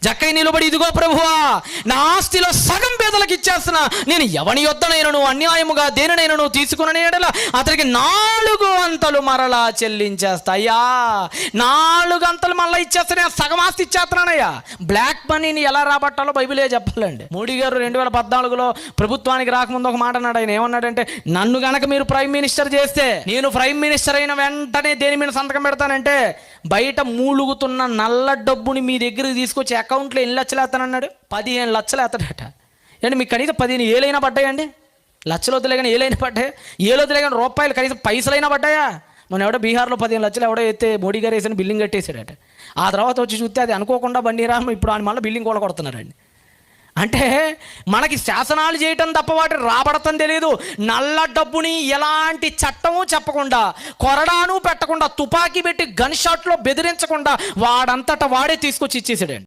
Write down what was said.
జక్కయ్య నిలబడి, ఇదిగో ప్రభువా, నా ఆస్తిలో సగం పేదలకు ఇచ్చేస్తున్నా, నేను ఎవని యొద్దనైనను అన్యాయముగా దేనినైనను తీసుకుని ఎడల అతనికి 4 అంతలు మరలా చెల్లించేస్తా. అయ్యా 4 అంతలు మళ్ళీ ఇచ్చేస్తానే, సగం ఆస్తి ఇచ్చేస్తున్నానయ్యా. బ్లాక్ మనీని ఎలా రాబట్టాలో బైబిలే చెప్పాలండి. మోడీ గారు 2014లో ప్రభుత్వానికి రాకముందు ఒక మాట అన్నాడు. ఆయన ఏమన్నాడంటే, నన్ను గనక మీరు ప్రైమ్ మినిస్టర్ చేస్తే, నేను ప్రైమ్ మినిస్టర్ అయిన వెంటనే దేని మీద సంతకం పెడతానంటే, బయట మూలుగుతున్న నల్ల డబ్బుని మీ దగ్గరికి తీసుకొచ్చి అకౌంట్లో ఎన్ని లక్షలు వేస్తానన్నాడు? 15 లక్షలు వేస్తాడట. అంటే మీకు కనీసం 15,000 పడ్డాయండి? లక్షలు వద్దులే కానీ ఏలైనా పడ్డాయి, వద్దులే కానీ రూపాయలు కనీసం పైసలైనా పడ్డాయా? మన ఎవడో బీహార్లో 15 లక్షలు ఎవడో ఎత్తే మోడీ గారు వేసిన బిల్డింగ్ కట్టేశాడట. ఆ తర్వాత వచ్చి చూస్తే అది అనుకోకుండా బండిరామ్ ఇప్పుడు ఆయన మళ్ళీ బిల్డింగ్ కూడా కొడుతున్నారండి. అంటే మనకి శాసనాలు చేయటం తప్ప వాటి రాబడతం తెలియదు. నల్ల డబ్బుని ఎలాంటి చట్టము చెప్పకుండా, కొరడాను పెట్టకుండా, తుపాకీ పెట్టి గన్ షాట్లో బెదిరించకుండా వాడంతటా వాడే తీసుకొచ్చి ఇచ్చేసాడండి.